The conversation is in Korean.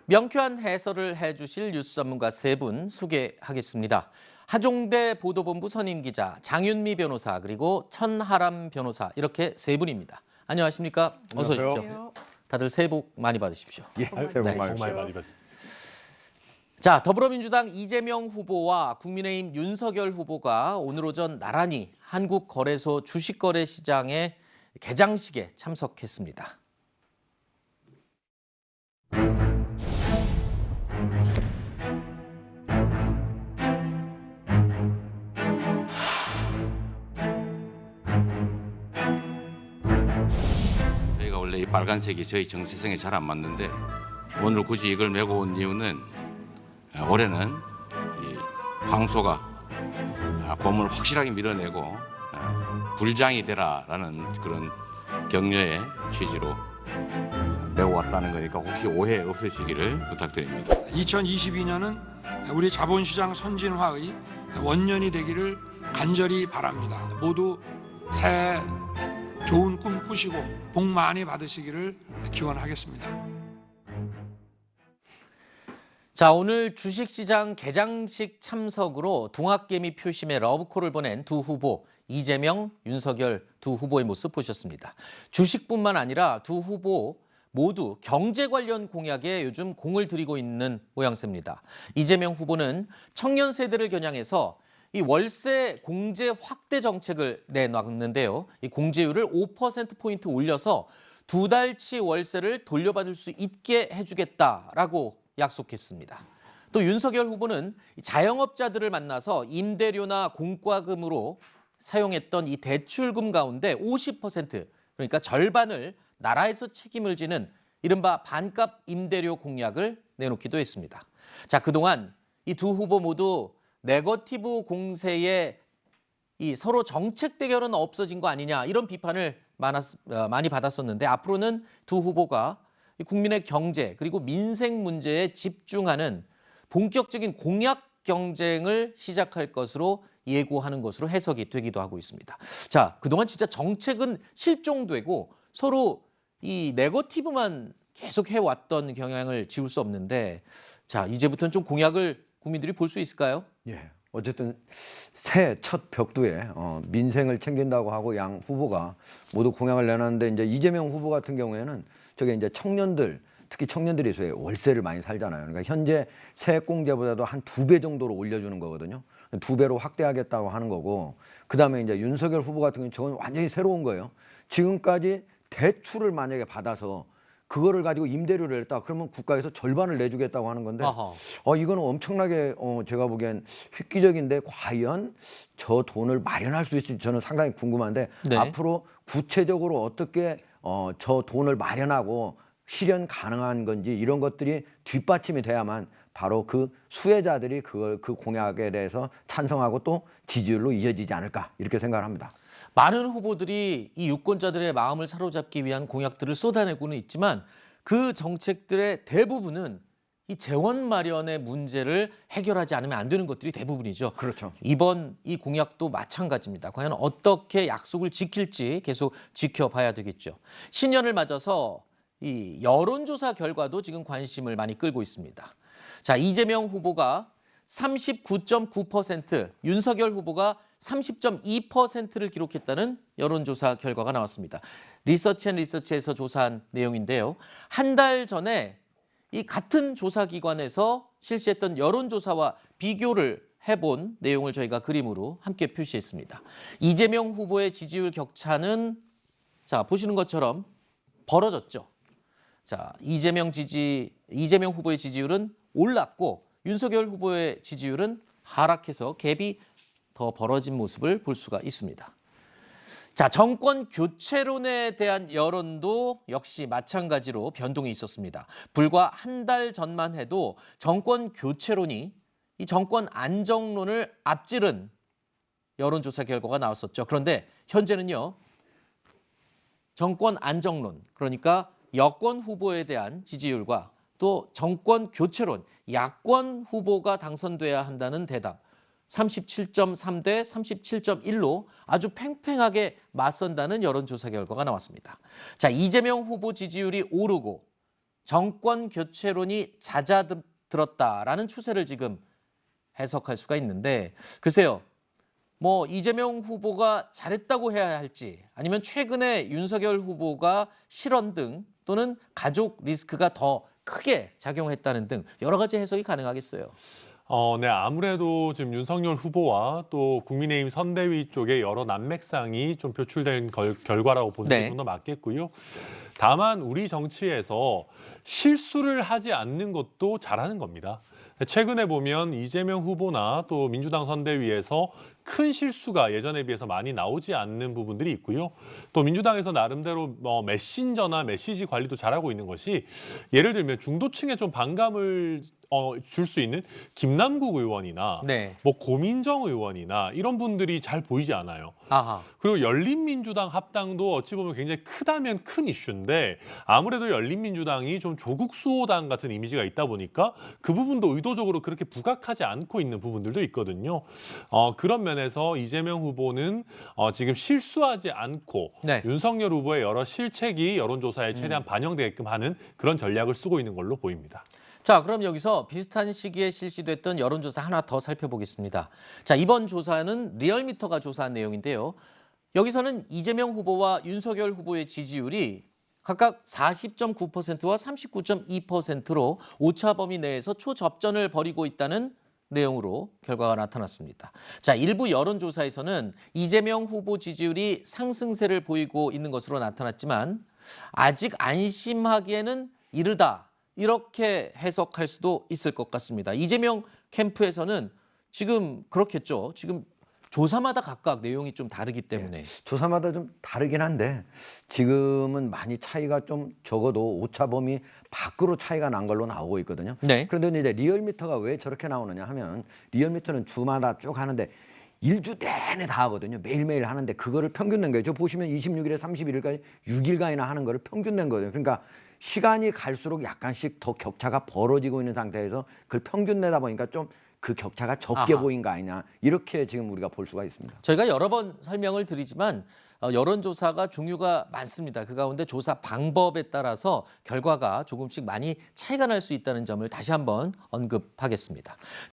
명쾌한 해설을 해주실 뉴스 전문가 세 분 소개하겠습니다. 하종대 보도본부 선임 기자, 장윤미 변호사, 그리고 천하람 변호사, 이렇게 세 분입니다. 안녕하십니까? 어서 오십시오. 다들 새해 복 많이 받으십시오. 예, 새해 복 많이 받으십시오. 자, 더불어민주당 이재명 후보와 국민의힘 윤석열 후보가 오늘 오전 나란히 한국거래소 주식거래시장의 개장식에 참석했습니다. 저희가 원래 이 빨간색이 저희 정체성에 잘 안 맞는데 오늘 굳이 이걸 메고 온 이유는 올해는 이 황소가 봄을 확실하게 밀어내고 불장이 되라라는 그런 격려의 취지로 메고 왔다는 거니까 혹시 오해 없으시기를 부탁드립니다. 2022년은 우리 자본시장 선진화의 원년이 되기를 간절히 바랍니다. 모두 새해 좋은 꿈 꾸시고 복 많이 받으시기를 기원하겠습니다. 자, 오늘 주식시장 개장식 참석으로 동학개미 표심의 러브콜을 보낸 두 후보, 이재명, 윤석열 두 후보의 모습 보셨습니다. 주식뿐만 아니라 두 후보 모두 경제 관련 공약에 요즘 공을 들이고 있는 모양새입니다. 이재명 후보는 청년 세대를 겨냥해서 이 월세 공제 확대 정책을 내놨는데요. 이 공제율을 5%포인트 올려서 두 달치 월세를 돌려받을 수 있게 해주겠다라고 약속했습니다. 또 윤석열 후보는 자영업자들을 만나서 임대료나 공과금으로 사용했던 이 대출금 가운데 50%, 그러니까 절반을 나라에서 책임을 지는 이른바 반값 임대료 공약을 내놓기도 했습니다. 자, 그동안 이 두 후보 모두 네거티브 공세에 이 서로 정책 대결은 없어진 거 아니냐, 이런 비판을 많이 받았었는데 앞으로는 두 후보가 국민의 경제 그리고 민생 문제에 집중하는 본격적인 공약 경쟁을 시작할 것으로 예고하는 것으로 해석이 되기도 하고 있습니다. 자, 그동안 진짜 정책은 실종되고 서로 이 네거티브만 계속 해왔던 경향을 지울 수 없는데, 자, 이제부터는 좀 공약을 국민들이 볼 수 있을까요? 예, 어쨌든 새해 첫 벽두에 민생을 챙긴다고 하고 양 후보가 모두 공약을 내놨는데, 이제 이재명 후보 같은 경우에는 저게 이제 청년들, 특히 청년들이 월세를 많이 살잖아요. 그러니까 현재 세액공제보다도 한 2배 정도로 올려주는 거거든요. 2배로 확대하겠다고 하는 거고, 그다음에 이제 윤석열 후보 같은 경우는 저건 완전히 새로운 거예요. 지금까지 대출을 만약에 받아서 그거를 가지고 임대료를 냈다 그러면 국가에서 절반을 내주겠다고 하는 건데, 이거는 엄청나게 제가 보기엔 획기적인데 과연 저 돈을 마련할 수 있을지 저는 상당히 궁금한데, 네. 앞으로 구체적으로 어떻게 저 돈을 마련하고 실현 가능한 건지 이런 것들이 뒷받침이 돼야만 바로 그 수혜자들이 그 공약에 대해서 찬성하고 또 지지율로 이어지지 않을까, 이렇게 생각을 합니다. 많은 후보들이 이 유권자들의 마음을 사로잡기 위한 공약들을 쏟아내고는 있지만 그 정책들의 대부분은 이 재원 마련의 문제를 해결하지 않으면 안 되는 것들이 대부분이죠. 그렇죠. 이번 이 공약도 마찬가지입니다. 과연 어떻게 약속을 지킬지 계속 지켜봐야 되겠죠. 신년을 맞아서 이 여론조사 결과도 지금 관심을 많이 끌고 있습니다. 자, 이재명 후보가 39.9%, 윤석열 후보가 30.2%를 기록했다는 여론조사 결과가 나왔습니다. 리서치앤리서치에서 조사한 내용인데요. 한 달 전에 이 같은 조사기관에서 실시했던 여론조사와 비교를 해본 내용을 저희가 그림으로 함께 표시했습니다. 이재명 후보의 지지율 격차는, 자, 보시는 것처럼 벌어졌죠. 자, 이재명 후보의 지지율은 올랐고 윤석열 후보의 지지율은 하락해서 갭이 더 벌어진 모습을 볼 수가 있습니다. 자, 정권 교체론에 대한 여론도 역시 마찬가지로 변동이 있었습니다. 불과 한 달 전만 해도 정권 교체론이 이 정권 안정론을 앞지른 여론조사 결과가 나왔었죠. 그런데 현재는요, 정권 안정론, 그러니까 여권 후보에 대한 지지율과 또 정권 교체론, 야권 후보가 당선돼야 한다는 대답, 37.3 대 37.1로 아주 팽팽하게 맞선다는 여론조사 결과가 나왔습니다. 자, 이재명 후보 지지율이 오르고 정권 교체론이 잦아들었다라는 추세를 지금 해석할 수가 있는데 글쎄요. 뭐 이재명 후보가 잘했다고 해야 할지 아니면 최근에 윤석열 후보가 실언 등 또는 가족 리스크가 더 크게 작용했다는 등 여러 가지 해석이 가능하겠어요. 네, 아무래도 지금 윤석열 후보와 또 국민의힘 선대위 쪽에 여러 난맥상이 좀 표출된 결과라고 보는 게 네. 좀 더 맞겠고요. 다만 우리 정치에서 실수를 하지 않는 것도 잘하는 겁니다. 최근에 보면 이재명 후보나 또 민주당 선대위에서 큰 실수가 예전에 비해서 많이 나오지 않는 부분들이 있고요. 또 민주당에서 나름대로 메신저나 메시지 관리도 잘하고 있는 것이 예를 들면 중도층에 좀 반감을 줄 수 있는 김남국 의원이나 네. 뭐 고민정 의원이나 이런 분들이 잘 보이지 않아요. 아하. 그리고 열린민주당 합당도 어찌 보면 굉장히 크다면 큰 이슈인데 아무래도 열린민주당이 좀 조국 수호당 같은 이미지가 있다 보니까 그 부분도 의도적으로 그렇게 부각하지 않고 있는 부분들도 있거든요. 그런 면에서 이재명 후보는 지금 실수하지 않고 네. 윤석열 후보의 여러 실책이 여론조사에 최대한 반영되게끔 하는 그런 전략을 쓰고 있는 걸로 보입니다. 자, 그럼 여기서 비슷한 시기에 실시됐던 여론조사 하나 더 살펴보겠습니다. 자, 이번 조사는 리얼미터가 조사한 내용인데요. 여기서는 이재명 후보와 윤석열 후보의 지지율이 각각 40.9%와 39.2%로 오차 범위 내에서 초접전을 벌이고 있다는 내용으로 결과가 나타났습니다. 자, 일부 여론조사에서는 이재명 후보 지지율이 상승세를 보이고 있는 것으로 나타났지만 아직 안심하기에는 이르다. 이렇게 해석할 수도 있을 것 같습니다. 이재명 캠프에서는 지금 그렇겠죠. 지금 조사마다 각각 내용이 좀 다르기 때문에. 조사마다 좀 다르긴 한데 지금은 많이 차이가 좀 적어도 오차 범위 밖으로 차이가 난 걸로 나오고 있거든요. 네. 그런데 이제 리얼미터가 왜 저렇게 나오느냐 하면 리얼미터는 주마다 쭉 하는데 일주 내내 다 하거든요. 매일매일 하는데 그거를 평균 낸 거예요. 저 보시면 26일에 31일까지 6일간이나 하는 거를 평균 낸 거예요. 그러니까 시간이 갈수록 약간씩 더 격차가 벌어지고 있는 상태에서 그걸 평균 내다 보니까 좀 그 격차가 적게 아하. 보인 거 아니냐 이렇게 지금 우리가 볼 수가 있습니다. 저희가 여러 번 설명을 드리지만 여론조사가 종류가 많습니다. 그 가운데 조사 방법에 따라서 결과가 조금씩 많이 차이가 날 수 있다는 점을 다시 한번 언급하겠습니다.